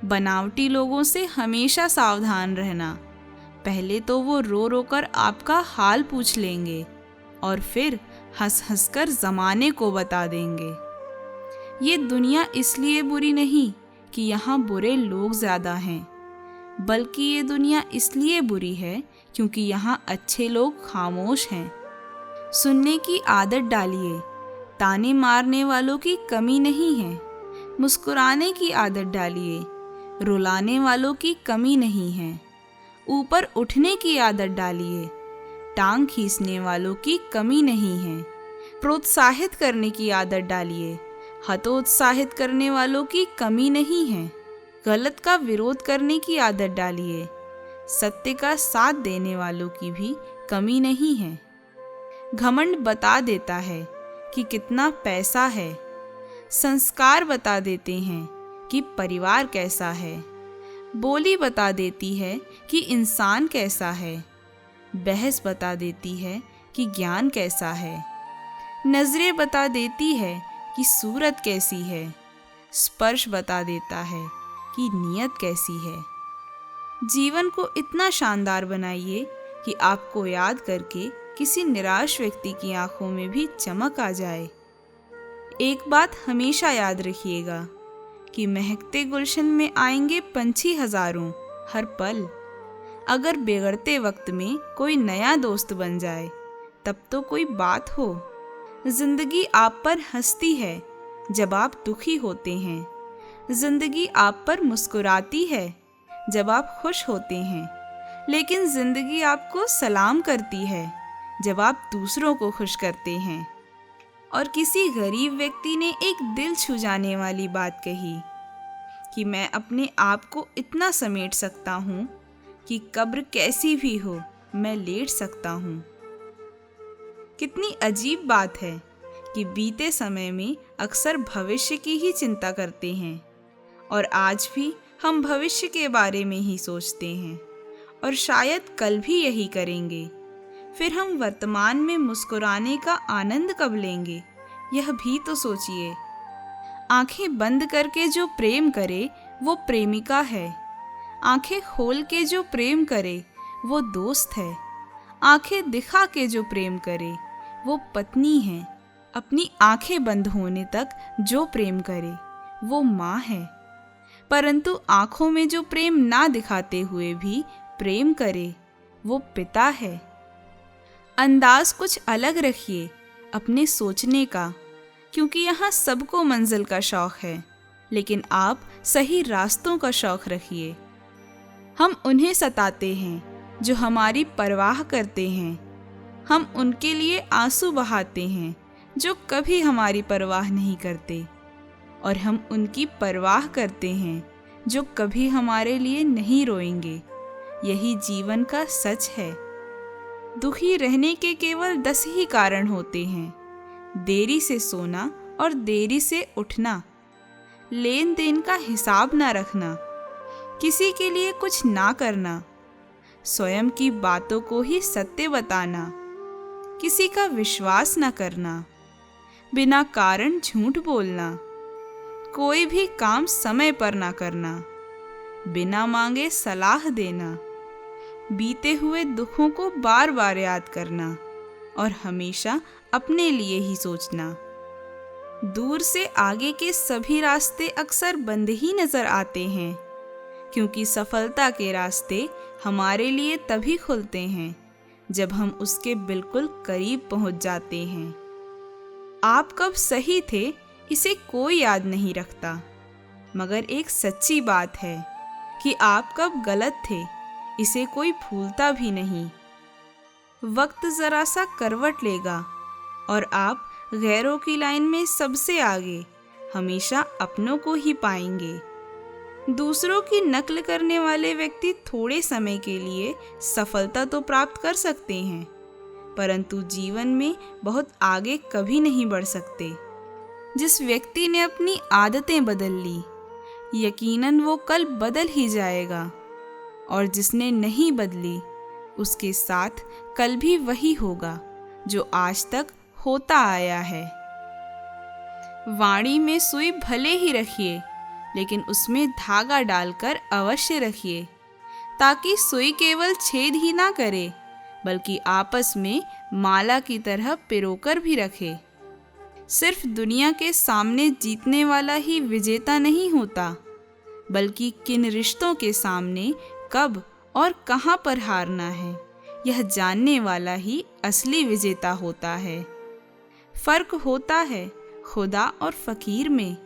बनावटी लोगों से हमेशा सावधान रहना। पहले तो वो रो रो कर आपका हाल पूछ लेंगे और फिर हंस हंस कर ज़माने को बता देंगे। ये दुनिया इसलिए बुरी नहीं कि यहाँ बुरे लोग ज़्यादा हैं, बल्कि ये दुनिया इसलिए बुरी है क्योंकि यहाँ अच्छे लोग खामोश हैं। सुनने की आदत डालिए, ताने मारने वालों की कमी नहीं है। मुस्कुराने की आदत डालिए, रुलाने वालों की कमी नहीं है। ऊपर उठने की आदत डालिए, टांग खींचने वालों की कमी नहीं है। प्रोत्साहित करने की आदत डालिए, हतोत्साहित करने वालों की कमी नहीं है। गलत का विरोध करने की आदत डालिए, सत्य का साथ देने वालों की भी कमी नहीं है। घमंड बता देता है कि कितना पैसा है, संस्कार बता देते हैं कि परिवार कैसा है, बोली बता देती है कि इंसान कैसा है, बहस बता देती है कि ज्ञान कैसा है, नजरें बता देती है कि सूरत कैसी है, स्पर्श बता देता है कि नीयत कैसी है। जीवन को इतना शानदार बनाइए कि आपको याद करके किसी निराश व्यक्ति की आंखों में भी चमक आ जाए। एक बात हमेशा याद रखिएगा कि महकते गुलशन में आएंगे पंछी हजारों हर पल। अगर बिगड़ते वक्त में कोई नया दोस्त बन जाए तब तो कोई बात हो। जिंदगी आप पर हंसती है जब आप दुखी होते हैं, जिंदगी आप पर मुस्कुराती है जब आप खुश होते हैं, लेकिन जिंदगी आपको सलाम करती है जब आप दूसरों को खुश करते हैं। और किसी गरीब व्यक्ति ने एक दिल छू जाने वाली बात कही कि मैं अपने आप को इतना समेट सकता हूँ कि कब्र कैसी भी हो मैं लेट सकता हूँ। कितनी अजीब बात है कि बीते समय में अक्सर भविष्य की ही चिंता करते हैं और आज भी हम भविष्य के बारे में ही सोचते हैं और शायद कल भी यही करेंगे। फिर हम वर्तमान में मुस्कुराने का आनंद कब लेंगे, यह भी तो सोचिए। आंखें बंद करके जो प्रेम करे वो प्रेमिका है, आंखें खोल के जो प्रेम करे वो दोस्त है, आंखें दिखा के जो प्रेम करे वो पत्नी है, अपनी आंखें बंद होने तक जो प्रेम करे वो माँ है, परंतु आंखों में जो प्रेम ना दिखाते हुए भी प्रेम करे वो पिता है। अंदाज कुछ अलग रखिए अपने सोचने का, क्योंकि यहाँ सबको मंजिल का शौक है, लेकिन आप सही रास्तों का शौक रखिए। हम उन्हें सताते हैं जो हमारी परवाह करते हैं, हम उनके लिए आंसू बहाते हैं जो कभी हमारी परवाह नहीं करते, और हम उनकी परवाह करते हैं जो कभी हमारे लिए नहीं रोएंगे। यही जीवन का सच है। दुखी रहने के केवल 10 ही कारण होते हैं: देरी से सोना और देरी से उठना, लेन देन का हिसाब ना रखना, किसी के लिए कुछ ना करना, स्वयं की बातों को ही सत्य बताना, किसी का विश्वास ना करना, बिना कारण झूठ बोलना, कोई भी काम समय पर ना करना, बिना मांगे सलाह देना, बीते हुए दुखों को बार बार याद करना और हमेशा अपने लिए ही सोचना। दूर से आगे के सभी रास्ते अक्सर बंद ही नजर आते हैं, क्योंकि सफलता के रास्ते हमारे लिए तभी खुलते हैं जब हम उसके बिल्कुल करीब पहुंच जाते हैं। आप कब सही थे इसे कोई याद नहीं रखता, मगर एक सच्ची बात है कि आप कब गलत थे इसे कोई भूलता भी नहीं। वक्त जरा सा करवट लेगा और आप गैरों की लाइन में सबसे आगे हमेशा अपनों को ही पाएंगे। दूसरों की नकल करने वाले व्यक्ति थोड़े समय के लिए सफलता तो प्राप्त कर सकते हैं, परंतु जीवन में बहुत आगे कभी नहीं बढ़ सकते। जिस व्यक्ति ने अपनी आदतें बदल ली, यकीनन वो कल बदल ही जाएगा, और जिसने नहीं बदली उसके साथ कल भी वही होगा जो आज तक होता आया है। वाणी में सुई भले ही रखिए, लेकिन उसमें धागा डालकर अवश्य रखिए, ताकि सुई केवल छेद ही ना करे बल्कि आपस में माला की तरह पिरोकर भी रखे। सिर्फ दुनिया के सामने जीतने वाला ही विजेता नहीं होता, बल्कि किन रिश्तों के सामने कब और कहाँ पर हारना है यह जानने वाला ही असली विजेता होता है। फर्क होता है खुदा और फकीर में,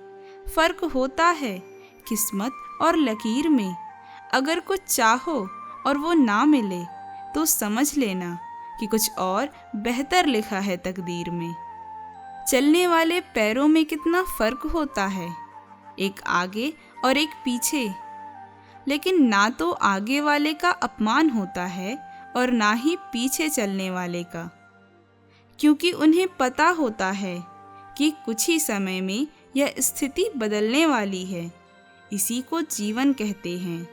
फर्क होता है किस्मत और लकीर में। अगर कुछ चाहो और वो ना मिले तो समझ लेना कि कुछ और बेहतर लिखा है तकदीर में। चलने वाले पैरों में कितना फर्क होता है, एक आगे और एक पीछे, लेकिन ना तो आगे वाले का अपमान होता है और ना ही पीछे चलने वाले का, क्योंकि उन्हें पता होता है कि कुछ ही समय में यह स्थिति बदलने वाली है। इसी को जीवन कहते हैं।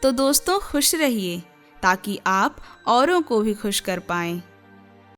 तो दोस्तों, खुश रहिए ताकि आप औरों को भी खुश कर पाएं।